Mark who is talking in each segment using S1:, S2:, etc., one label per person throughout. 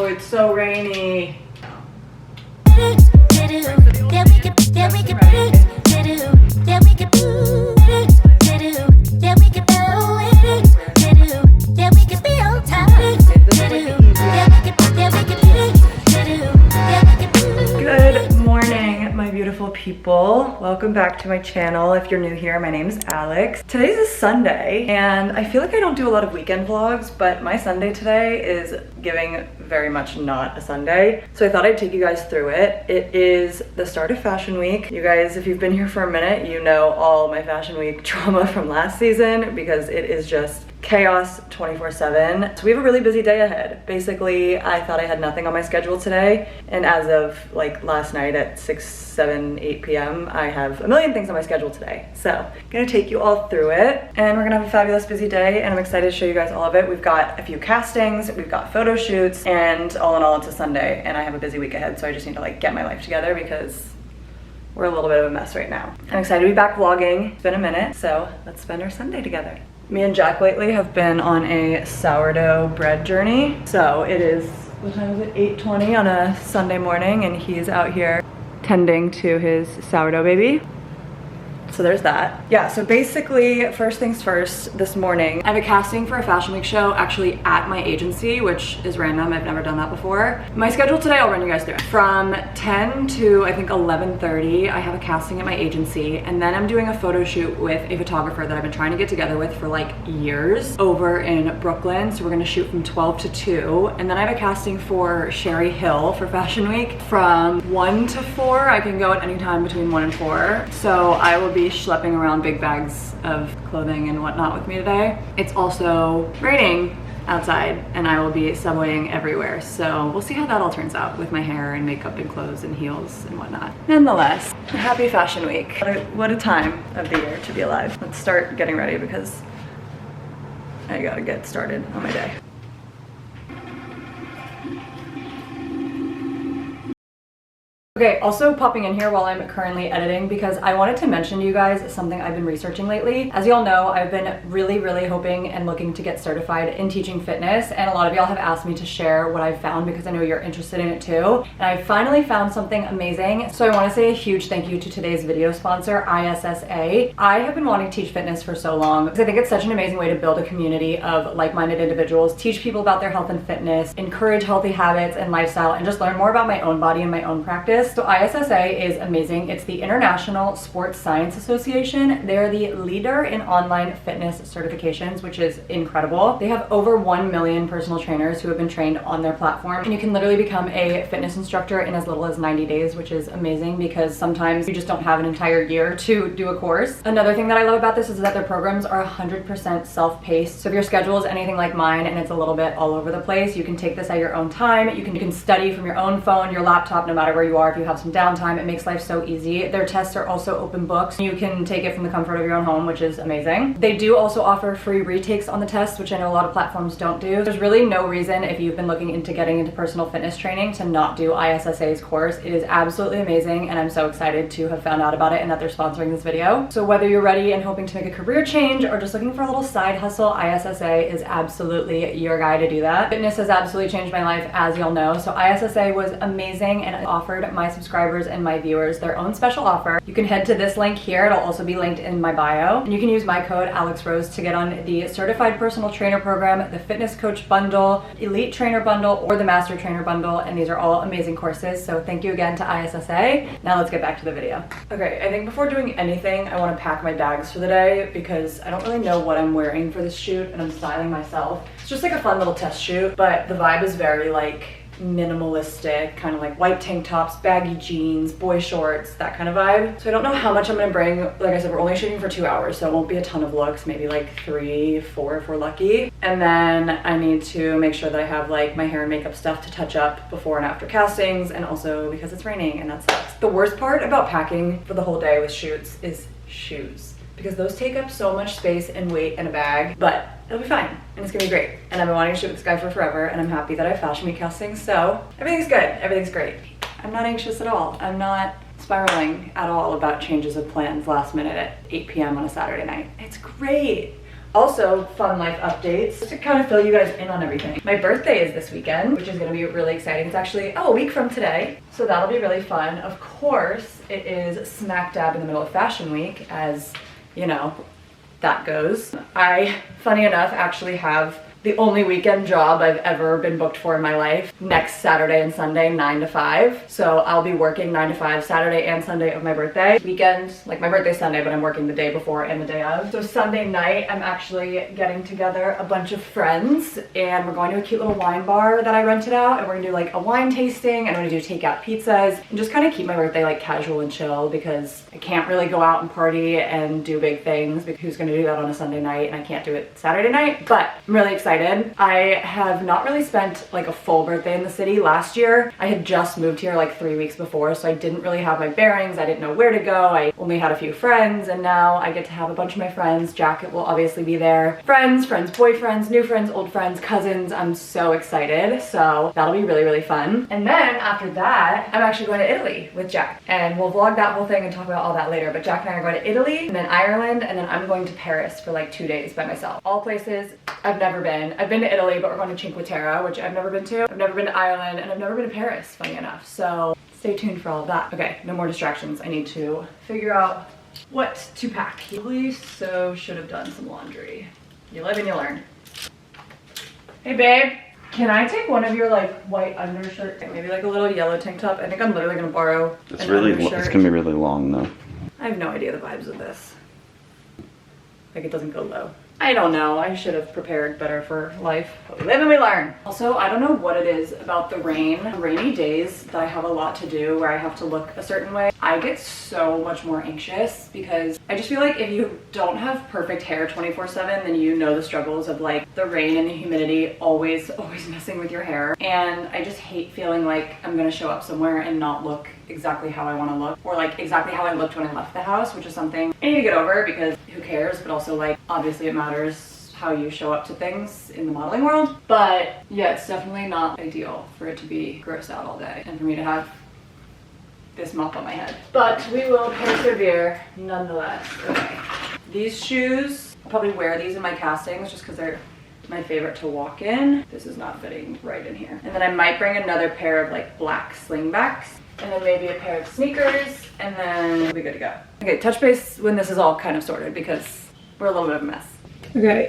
S1: Oh, it's so rainy. Good morning, my beautiful people. Welcome back to my channel. If you're new here, my name is Alex. Today's a Sunday, and I feel like I don't do a lot of weekend vlogs, but my Sunday today is giving very much not a Sunday. So I thought I'd take you guys through it. It is the start of Fashion Week. You guys, if you've been here for a minute, you know all my Fashion Week trauma from last season because it is just chaos 24/7. So we have a really busy day ahead. Basically, I thought I had nothing on my schedule today, and as of like last night at 6, 7, 8 p.m. I have a million things on my schedule today. So I'm gonna take you all through it, and we're gonna have a fabulous busy day, and I'm excited to show you guys all of it. We've got a few castings, we've got photo shoots, and all in all it's a Sunday, and I have a busy week ahead, so I just need to like get my life together because we're a little bit of a mess right now. I'm excited to be back vlogging. It's been a minute, so let's spend our Sunday together. Me and Jack lately have been on a sourdough bread journey. So it is, what time is it? 8:20 on a Sunday morning, and he's out here tending to his sourdough baby. So there's that. Yeah, so basically, first things first, this morning, I have a casting for a Fashion Week show actually at my agency, which is random, I've never done that before. My schedule today, I'll run you guys through it. From 10 to I think 11:30, I have a casting at my agency, and then I'm doing a photo shoot with a photographer that I've been trying to get together with for like years over in Brooklyn. So we're gonna shoot from 12 to 2, and then I have a casting for Sherry Hill for Fashion Week from 1 to 4. I can go at any time between 1 and 4. So I will be schlepping around big bags of clothing and whatnot with me today. It's also raining outside, and I will be subwaying everywhere, so we'll see how that all turns out with my hair and makeup and clothes and heels and whatnot. Nonetheless, happy Fashion Week. What a time of the year to be alive. Let's start getting ready because I gotta get started on my day. Okay, also popping in here while I'm currently editing because I wanted to mention to you guys something I've been researching lately. As y'all know, I've been really hoping and looking to get certified in teaching fitness, and a lot of y'all have asked me to share what I've found because I know you're interested in it too. And I finally found something amazing. So I want to say a huge thank you to today's video sponsor, ISSA. I have been wanting to teach fitness for so long because I think it's such an amazing way to build a community of like-minded individuals, teach people about their health and fitness, encourage healthy habits and lifestyle, and just learn more about my own body and my own practice. So ISSA is amazing. It's the International Sports Science Association. They're the leader in online fitness certifications, which is incredible. They have over 1 million personal trainers who have been trained on their platform, and you can literally become a fitness instructor in as little as 90 days, which is amazing because sometimes you just don't have an entire year to do a course. Another thing that I love about this is that their programs are 100% self-paced. So if your schedule is anything like mine and it's a little bit all over the place, you can take this at your own time. You can study from your own phone, your laptop, no matter where you are. If you have some downtime, it makes life so easy. Their tests are also open books. You can take it from the comfort of your own home, which is amazing. They do also offer free retakes on the tests, which I know a lot of platforms don't do. There's really no reason if you've been looking into getting into personal fitness training to not do ISSA's course. It is absolutely amazing, and I'm so excited to have found out about it and that they're sponsoring this video. So whether you're ready and hoping to make a career change or just looking for a little side hustle, ISSA is absolutely your guy to do that. Fitness has absolutely changed my life, as y'all know. So ISSA was amazing and offered my subscribers and my viewers their own special offer. You can head to this link here. It'll also be linked in my bio, and you can use my code alexrose to get on the certified personal trainer program, the fitness coach bundle, elite trainer bundle, or the master trainer bundle, and these are all amazing courses. So thank you again to ISSA. Now let's get back to the video. Okay, I think before doing anything, I want to pack my bags for the day because I don't really know what I'm wearing for this shoot, and I'm styling myself. It's just like a fun little test shoot, but the vibe is very like minimalistic, kind of like white tank tops, baggy jeans, boy shorts, that kind of vibe. So I don't know how much I'm gonna bring. Like I said, we're only shooting for 2 hours, so it won't be a ton of looks, maybe like 3, 4 if we're lucky. And then I need to make sure that I have like my hair and makeup stuff to touch up before and after castings, and also because it's raining and that sucks. The worst part about packing for the whole day with shoots is shoes, because those take up so much space and weight in a bag, but it'll be fine and it's gonna be great. And I've been wanting to shoot with this guy for forever, and I'm happy that I have Fashion Week castings, so everything's good, everything's great. I'm not anxious at all. I'm not spiraling at all about changes of plans last minute at 8 p.m. on a Saturday night. It's great. Also, fun life updates, just to kind of fill you guys in on everything. My birthday is this weekend, which is gonna be really exciting. It's actually, a week from today, so that'll be really fun. Of course, it is smack dab in the middle of Fashion Week, as you know, that goes. I, funny enough, actually have the only weekend job I've ever been booked for in my life. Next Saturday and Sunday, 9 to 5. So I'll be working 9 to 5 Saturday and Sunday of my birthday. Weekend, like my birthday's Sunday, but I'm working the day before and the day of. So Sunday night, I'm actually getting together a bunch of friends and we're going to a cute little wine bar that I rented out, and we're gonna do like a wine tasting, and I'm gonna do takeout pizzas and just kind of keep my birthday like casual and chill, because I can't really go out and party and do big things, because who's gonna do that on a Sunday night, and I can't do it Saturday night. But I'm really excited. I have not really spent like a full birthday in the city. Last year, I had just moved here like 3 weeks before, so I didn't really have my bearings. I didn't know where to go. I only had a few friends, and now I get to have a bunch of my friends. Jacket will obviously be there. Friends, boyfriends, new friends, old friends, cousins. I'm so excited. So that'll be really, really fun. And then after that, I'm actually going to Italy with Jack, and we'll vlog that whole thing and talk about all that later. But Jack and I are going to Italy, and then Ireland, and then I'm going to Paris for like 2 days by myself. All places I've never been. I've been to Italy, but we're going to Cinque Terre, which I've never been to. I've never been to Ireland, and I've never been to Paris, funny enough. So stay tuned for all of that. Okay, no more distractions. I need to figure out what to pack. So should have done some laundry. You live and you learn. Hey babe, can I take one of your like white undershirts? Maybe like a little yellow tank top. I think I'm literally gonna borrow
S2: it's
S1: an
S2: really
S1: undershirt.
S2: it's gonna be really long though.
S1: I have no idea the vibes of this. Like, it doesn't go low. I don't know, I should have prepared better for life, but we live and we learn. Also, I don't know what it is about the rain. Rainy days that I have a lot to do where I have to look a certain way, I get so much more anxious, because I just feel like if you don't have perfect hair 24/7, then you know the struggles of like the rain and the humidity always messing with your hair. And I just hate feeling like I'm gonna show up somewhere and not look exactly how I want to look, or like exactly how I looked when I left the house, which is something I need to get over, because who cares? But also, like, obviously it matters how you show up to things in the modeling world. But yeah, it's definitely not ideal for it to be gross out all day and for me to have this mop on my head. But we will persevere nonetheless. Okay. These shoes, I'll probably wear these in my castings just because they're my favorite to walk in. This is not fitting right in here. And then I might bring another pair of like black slingbacks, and then maybe a pair of sneakers, and then we'll be good to go. Okay, touch base when this is all kind of sorted, because we're a little bit of a mess. Okay,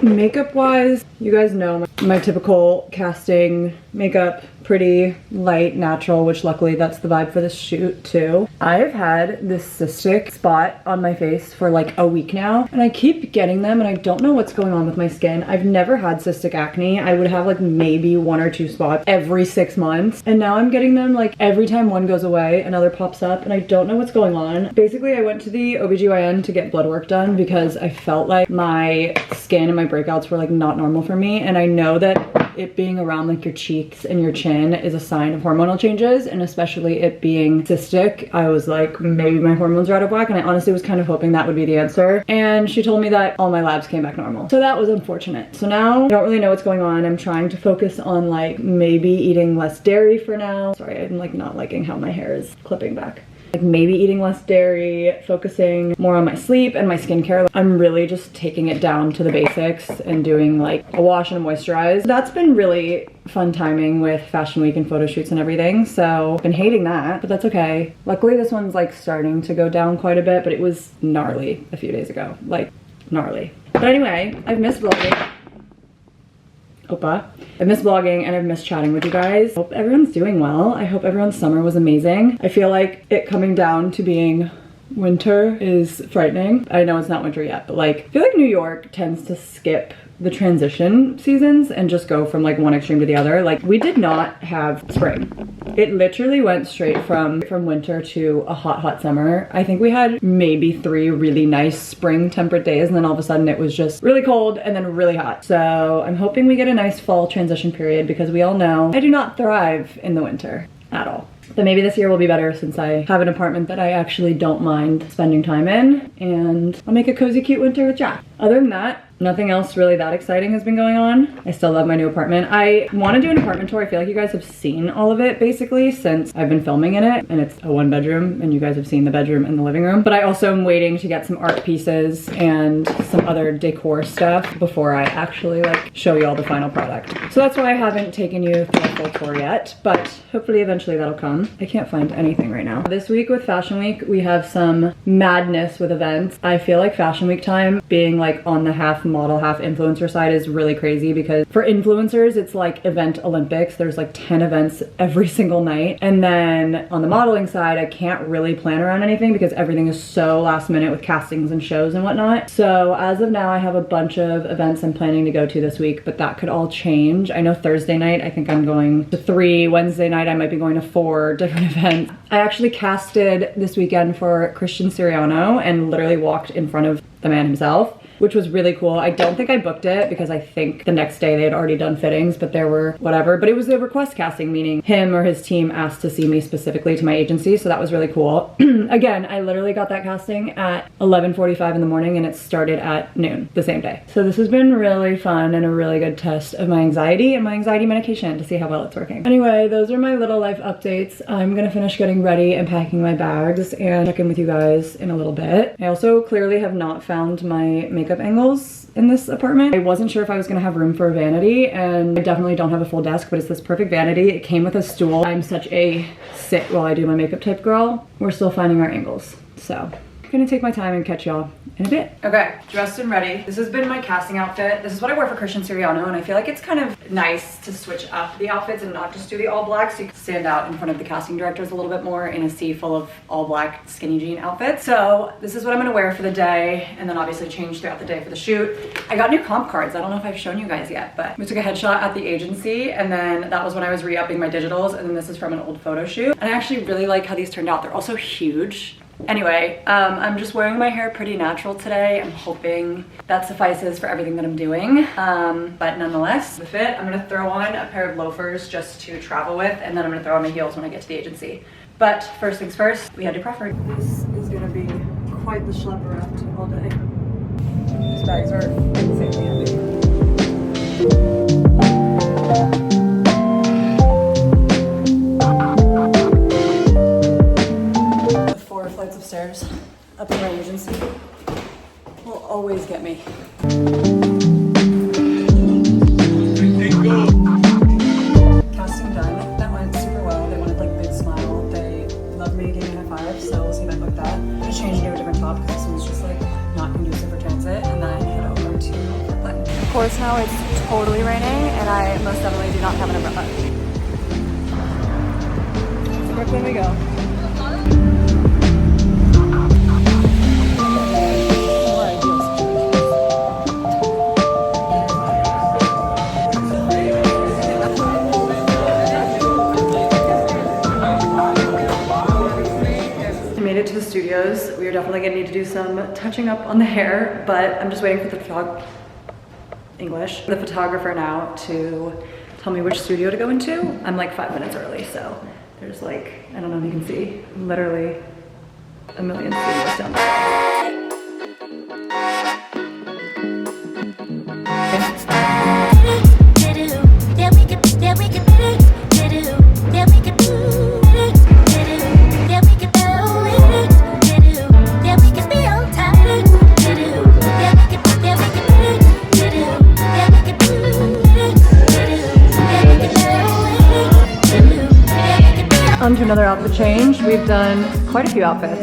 S1: makeup wise, you guys know my typical casting makeup, pretty light, natural, which luckily that's the vibe for this shoot too. I've had this cystic spot on my face for like a week now, and I keep getting them, and I don't know what's going on with my skin. I've never had cystic acne. I would have like maybe 1 or 2 spots every 6 months, and now I'm getting them like every time one goes away, another pops up, and I don't know what's going on. Basically, I went to the OBGYN to get blood work done because I felt like my skin and my breakouts were like not normal for me, and I know that it being around like your cheeks and your chin is a sign of hormonal changes, and especially it being cystic, I was like, maybe my hormones are out of whack, and I honestly was kind of hoping that would be the answer. And she told me that all my labs came back normal, so that was unfortunate. So now I don't really know what's going on. I'm trying to focus on like maybe eating less dairy for now. Sorry, I'm like not liking how my hair is clipping back. Like maybe eating less dairy, focusing more on my sleep and my skincare. I'm really just taking it down to the basics and doing like a wash and a moisturize. That's been really fun timing with Fashion Week and photo shoots and everything, so I've been hating that, but that's okay. Luckily this one's like starting to go down quite a bit, but it was gnarly a few days ago, like gnarly. But anyway, I've missed vlogging. I miss vlogging and I've missed chatting with you guys. Hope everyone's doing well. I hope everyone's summer was amazing. I feel like it coming down to being winter is frightening. I know it's not winter yet, but like I feel like New York tends to skip the transition seasons and just go from like one extreme to the other. Like we did not have spring. It literally went straight from winter to a hot summer. I think we had maybe 3 really nice spring temperate days, and then all of a sudden it was just really cold and then really hot. So I'm hoping we get a nice fall transition period, because we all know I do not thrive in the winter at all. But maybe this year will be better since I have an apartment that I actually don't mind spending time in, and I'll make a cozy cute winter with Jack. Other than that, Nothing else really that exciting has been going on. I still love my new apartment. I want to do an apartment tour. I feel like you guys have seen all of it basically since I've been filming in it, and it's a 1-bedroom and you guys have seen the bedroom and the living room. But I also am waiting to get some art pieces and some other decor stuff before I actually like show you all the final product. So that's why I haven't taken you through a full tour yet, but hopefully eventually that'll come. I can't find anything right now. This week with Fashion Week, we have some madness with events. I feel like Fashion Week time being like on the half model, half influencer side is really crazy because for influencers, it's like event Olympics. There's like 10 events every single night. And then on the modeling side, I can't really plan around anything because everything is so last minute with castings and shows and whatnot. So as of now, I have a bunch of events I'm planning to go to this week, but that could all change. I know Thursday night, I think I'm going to 3. Wednesday night, I might be going to 4 different events. I actually casted this weekend for Christian Siriano and literally walked in front of the man himself, which was really cool. I don't think I booked it because I think the next day they had already done fittings, but there were whatever. But it was a request casting, meaning him or his team asked to see me specifically to my agency, so that was really cool. Again, I literally got that casting at 11:45 in the morning and it started at noon the same day. So this has been really fun and a really good test of my anxiety and my anxiety medication to see how well it's working. Anyway, those are my little life updates. I'm gonna finish getting ready and packing my bags and check in with you guys in a little bit. I also clearly have not found my makeup angles in this apartment. I wasn't sure if I was gonna have room for a vanity, and I definitely don't have a full desk, but it's this perfect vanity. It came with a stool. I'm such a sit while I do my makeup type girl. We're still finding our angles, so I'm gonna take my time and catch y'all in a bit. Okay, dressed and ready. This has been my casting outfit. This is what I wear for Christian Siriano, and I feel like it's kind of nice to switch up the outfits and not just do the all black, so you can stand out in front of the casting directors a little bit more in a sea full of all black skinny jean outfits. So this is what I'm gonna wear for the day, and then obviously change throughout the day for the shoot. I got new comp cards. I don't know if I've shown you guys yet, but we took a headshot at the agency, and then that was when I was re-upping my digitals, and then this is from an old photo shoot. And I actually really like how these turned out. They're also huge. Anyway, I'm just wearing my hair pretty natural today. I'm hoping that suffices for everything that I'm doing. But nonetheless, the fit, I'm gonna throw on a pair of loafers just to travel with, and then I'm gonna throw on my heels when I get to the agency. But first things first, we had to prefer. This is gonna be quite the schlepper act all day. These bags are insanely heavy. 4 flights of stairs up in my agency will always get me. Casting done. That went super well. They wanted like big smile. They loved me, gave me a high five, so we'll see if I book that. I'm gonna change into a different top because this one's just like not conducive for transit, and then head over to Brooklyn. Of course, now it's totally raining, and I most definitely do not have an umbrella. To Brooklyn we go. To the studios. We are definitely gonna need to do some touching up on the hair, but I'm just waiting for the photographer now to tell me which studio to go into. I'm like 5 minutes early, so there's like, I don't know if you can see, literally a million studios down there. On to another outfit change. We've done quite a few outfits.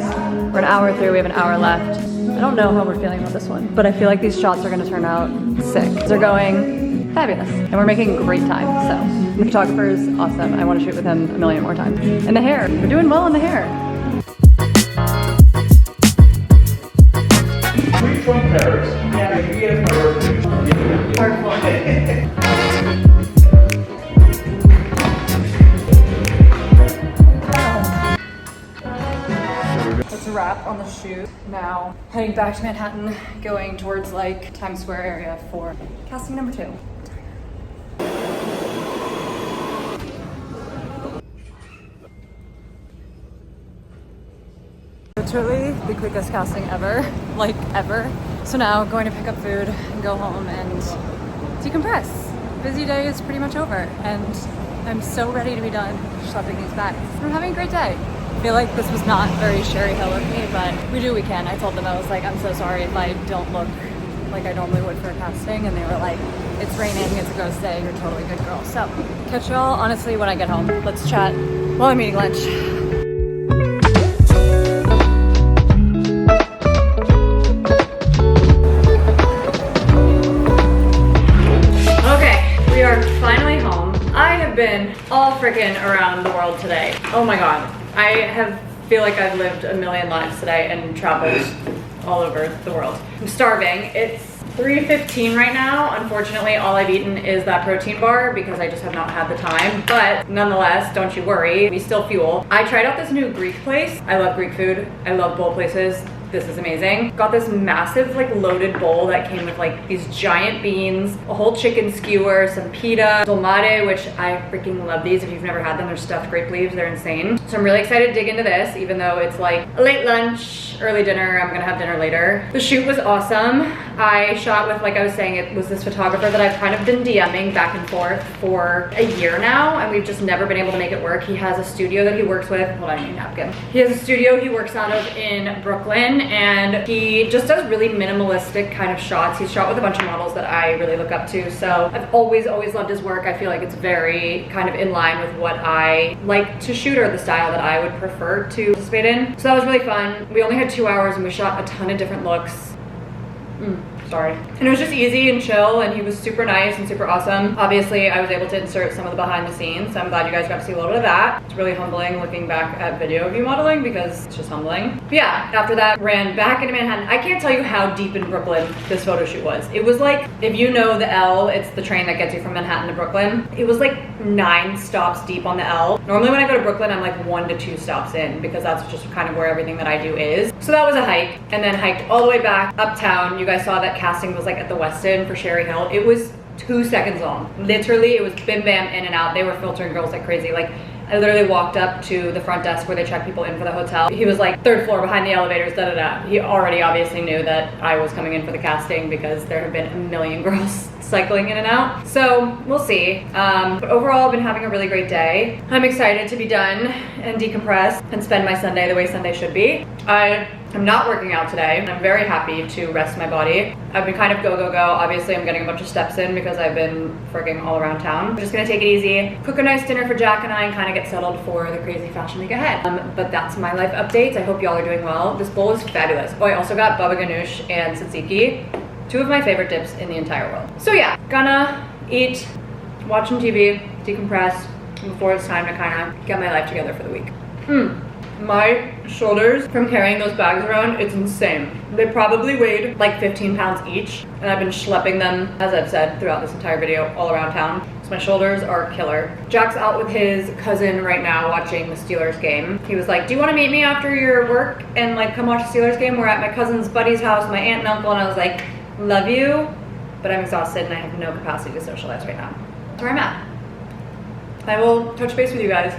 S1: We're an hour through, we have an hour left. I don't know how we're feeling about this one, but I feel like these shots are gonna turn out sick. They're going fabulous, and we're making great time, so. The photographer is awesome. I wanna shoot with him a million more times. And the hair, we're doing well on the hair.
S2: We're from Paris. Yeah, we get
S1: Perfect. That's a wrap on the shoot. Now heading back to Manhattan, going towards like Times Square area for casting number 2. Literally the quickest casting ever, like ever. So now going to pick up food and go home and decompress. Busy day is pretty much over and I'm so ready to be done schlepping these bags. I'm having a great day. I feel like this was not very Sherry Hill of me, but we do what we can. I told them, I was like, I'm so sorry if I don't look like I normally would for a casting, and they were like, it's raining, it's a ghost day, you're a totally good girl. So, catch y'all honestly when I get home. Let's chat while I'm eating lunch. Okay, we are finally home. I have been all freaking around the world today. Oh my god. I feel like I've lived a million lives today and traveled all over the world. I'm starving. It's 3:15 right now. Unfortunately, all I've eaten is that protein bar because I just have not had the time. But nonetheless, don't you worry, we still fuel. I tried out this new Greek place. I love Greek food. I love bowl places. This is amazing. Got this massive like loaded bowl that came with like these giant beans, a whole chicken skewer, some pita, dolmade, which I freaking love these. If you've never had them, they're stuffed grape leaves. They're insane. So I'm really excited to dig into this, even though it's like a late lunch, early dinner. I'm gonna have dinner later. The shoot was awesome. I shot with, like I was saying, it was this photographer that I've kind of been DMing back and forth for a year now, and we've just never been able to make it work. He has a studio that he works with. Hold on, I need a napkin. He has a studio he works out of in Brooklyn, and he just does really minimalistic kind of shots. He's shot with a bunch of models that I really look up to, so I've always loved his work. I feel like it's very kind of in line with what I like to shoot, or the style that I would prefer to participate in. So that was really fun. We only had 2 hours and we shot a ton of different looks. Sorry. And it was just easy and chill, and he was super nice and super awesome. Obviously, I was able to insert some of the behind the scenes, so I'm glad you guys got to see a little bit of that. It's really humbling looking back at video of you modeling because it's just humbling. But yeah, after that, ran back into Manhattan. I can't tell you how deep in Brooklyn this photo shoot was. It was like, if you know the L, it's the train that gets you from Manhattan to Brooklyn. It was like 9 stops deep on the L. Normally when I go to Brooklyn, I'm like 1 to 2 stops in because that's just kind of where everything that I do is. So that was a hike, and then hiked all the way back uptown. You guys saw that casting was like at the West End for Sherry Hill. It was 2 seconds long. Literally, it was bim bam in and out. They were filtering girls like crazy. Like, I literally walked up to the front desk where they check people in for the hotel. He was like, 3rd floor behind the elevators, da da da. He already obviously knew that I was coming in for the casting because there have been a million girls cycling in and out. So we'll see. But overall, I've been having a really great day. I'm excited to be done and decompress and spend my Sunday the way Sunday should be. I'm not working out today. I'm very happy to rest my body. I've been kind of go, go, go. Obviously, I'm getting a bunch of steps in because I've been frigging all around town. I'm just gonna take it easy, cook a nice dinner for Jack and I, and kind of get settled for the crazy fashion week ahead. But that's my life updates. I hope y'all are doing well. This bowl is fabulous. Oh, I also got baba ganoush and tzatziki, 2 of my favorite dips in the entire world. So yeah, gonna eat, watch some TV, decompress, before it's time to kind of get my life together for the week. My shoulders from carrying those bags around, it's insane. They probably weighed like 15 pounds each, and I've been schlepping them, as I've said throughout this entire video, all around town. So my shoulders are killer. Jack's out with his cousin right now watching the Steelers game. He was like, do you want to meet me after your work and like come watch the Steelers game? We're at my cousin's buddy's house, my aunt and uncle, and I was like, love you, but I'm exhausted and I have no capacity to socialize right now. That's where I'm at. I will touch base with you guys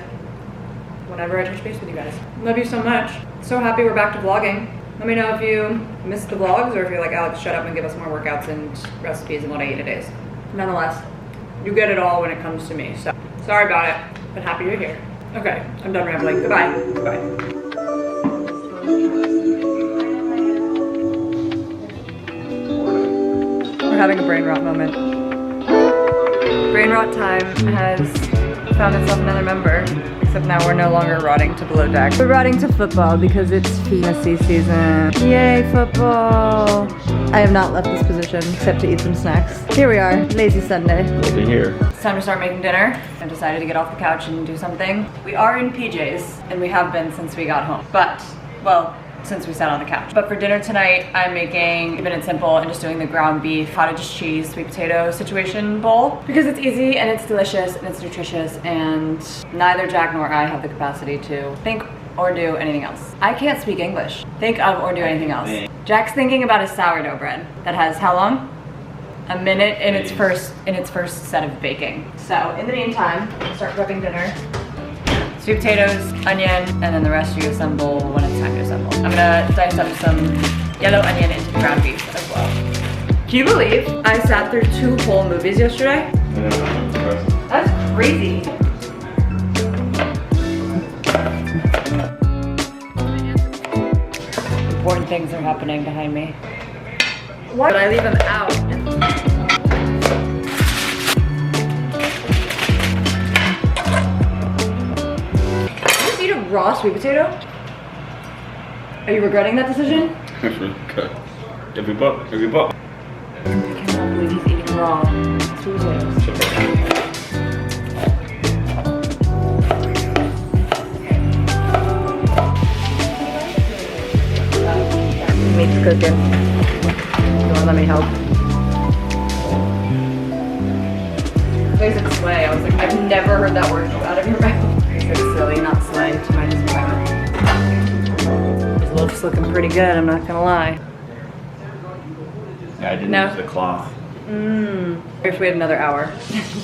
S1: whenever I touch base with you guys. Love you so much. So happy we're back to vlogging. Let me know if you missed the vlogs or if you're like, Alex, shut up and give us more workouts and recipes and what I eat a days. Nonetheless, you get it all when it comes to me. So sorry about it, but happy you're here. Okay, I'm done rambling. Goodbye. Goodbye. We're having a brain rot moment. Brain rot time has found itself another member, except now we're no longer rotting to below deck. We're rotting to football because it's fantasy season. Yay, football! I have not left this position except to eat some snacks. Here we are, lazy Sunday.
S2: We'll be here.
S1: It's time to start making dinner. I've decided to get off the couch and do something. We are in PJs, and we have been since we got home. But, well, since we sat on the couch. But for dinner tonight, I'm making, keeping it simple and just doing the ground beef, cottage cheese, sweet potato situation bowl. Because it's easy and it's delicious and it's nutritious, and neither Jack nor I have the capacity to think or do anything else. I can't speak English. Think of or do anything else. Jack's thinking about a sourdough bread that has how long? A minute in its first set of baking. So in the meantime, I'll start prepping dinner. Sweet potatoes, onion, and then the rest you assemble when it's time to assemble. I'm gonna dice up some yellow onion into the ground beef as well. Can you believe I sat through 2 whole movies yesterday? That's crazy. Important things are happening behind me. What? But I leave them out. Did you just eat a raw sweet potato? Are you regretting that decision?
S2: Every buck.
S1: I cannot believe he's eating raw sweet potatoes. Meat's cooking. You wanna let me help? Plays it sway. I was like, I've never heard that word come out of your mouth. It's silly, not slay. To my disappointment. This looks looking pretty good, I'm not gonna lie.
S2: Yeah, I didn't use the cloth.
S1: We have to wait another hour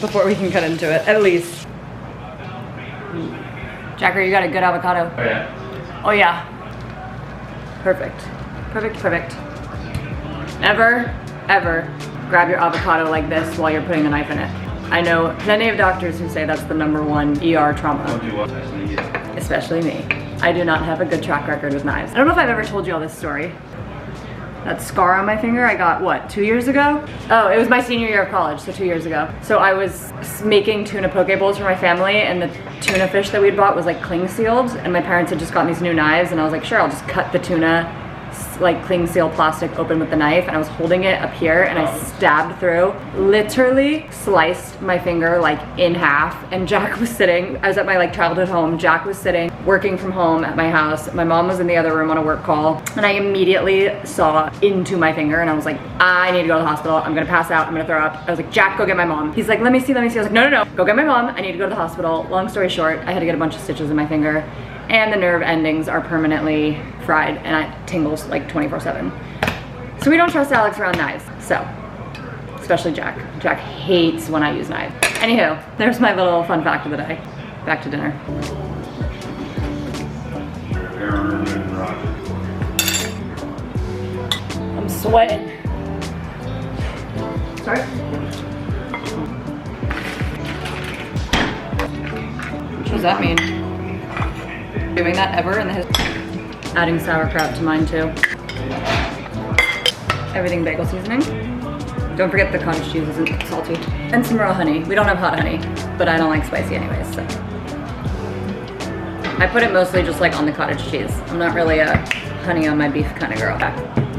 S1: before we can cut into it, at least. Jacker, you got a good avocado.
S2: Oh yeah?
S1: Oh yeah. Perfect. Perfect, perfect. Never, ever grab your avocado like this while you're putting a knife in it. I know plenty of doctors who say that's the #1 ER trauma.
S2: Don't do what?
S1: Especially me. I do not have a good track record with knives. I don't know if I've ever told you all this story. That scar on my finger I got, what, 2 years ago? Oh, it was my senior year of college, so 2 years ago. So I was making tuna poke bowls for my family, and the tuna fish that we'd bought was like cling sealed, and my parents had just gotten these new knives, and I was like, sure, I'll just cut the tuna like cling seal plastic open with the knife, and I was holding it up here and I stabbed through, literally sliced my finger like in half, and Jack was sitting, I was at my like childhood home, Jack was sitting working from home at my house, my mom was in the other room on a work call, and I immediately saw into my finger and I was like, I need to go to the hospital, I'm gonna pass out, I'm gonna throw up. I was like, Jack, go get my mom. He's like, let me see. I was like, no, go get my mom, I need to go to the hospital. Long story short, I had to get a bunch of stitches in my finger, and the nerve endings are permanently fried and it tingles like 24/7. So we don't trust Alex around knives, so, especially Jack. Jack hates when I use knives. Anywho, there's my little fun fact of the day. Back to dinner. I'm sweating. Sorry? What does that mean? Doing that ever in the history? Adding sauerkraut to mine too. Everything bagel seasoning. Don't forget the cottage cheese isn't salty. And some raw honey. We don't have hot honey, but I don't like spicy anyways, so. I put it mostly just like on the cottage cheese. I'm not really a honey on my beef kind of girl.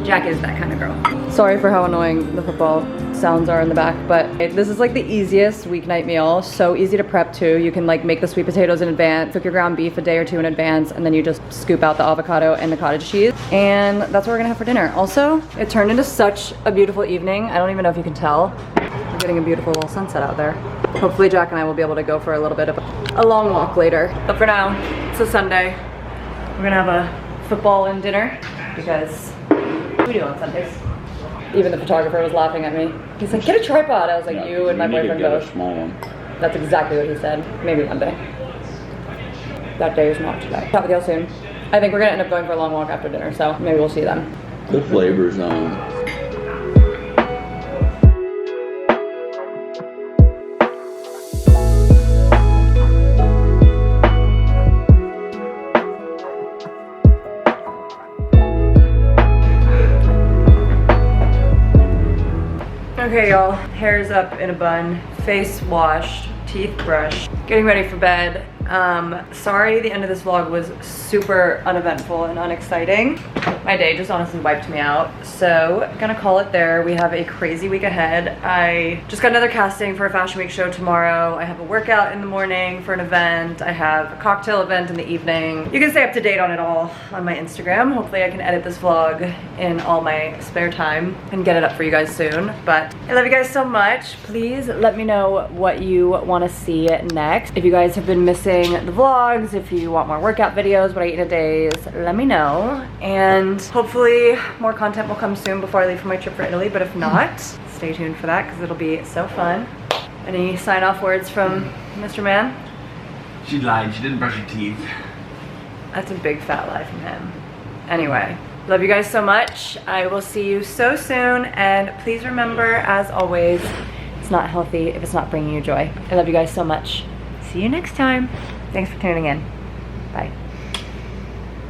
S1: Jack is that kind of girl. Sorry for how annoying the football sounds are in the back, but this is like the easiest weeknight meal. So easy to prep too. You can like make the sweet potatoes in advance, cook your ground beef a day or 2 in advance, and then you just scoop out the avocado and the cottage cheese. And that's what we're gonna have for dinner. Also, it turned into such a beautiful evening. I don't even know if you can tell. We're getting a beautiful little sunset out there. Hopefully Jack and I will be able to go for a little bit of a long walk later. But for now, it's a Sunday. We're gonna have a football and dinner because we do on Sundays. Even the photographer was laughing at me. He's like, get a tripod. I was like, you and my boyfriend both.
S2: A small one.
S1: That's exactly what he said. Maybe one day. That day is not today. Talk with y'all soon. I think we're gonna end up going for a long walk after dinner, so maybe we'll see them.
S2: The flavor zone.
S1: Okay, y'all, hair's up in a bun, face washed, teeth brushed, getting ready for bed. Sorry the end of this vlog was super uneventful and unexciting. My day just honestly wiped me out, so gonna call it there. We have a crazy week ahead. I just got another casting for a Fashion Week show tomorrow. I have a workout in the morning for an event. I have a cocktail event in the evening. You can stay up to date on it all on my Instagram. Hopefully I can edit this vlog in all my spare time and get it up for you guys soon. But I love you guys so much. Please let me know what you want to see next. If you guys have been missing the vlogs, if you want more workout videos, what I eat in a day, let me know. And hopefully more content will come soon before I leave for my trip for Italy, but if not, stay tuned for that because it'll be so fun. Any sign-off words from Mr. Man?
S2: She lied, she didn't brush her teeth.
S1: That's a big fat lie from him. Anyway, Love you guys so much. I will see you so soon, and please remember, as always, it's not healthy if it's not bringing you joy. I love you guys so much. See you next time. Thanks for tuning in.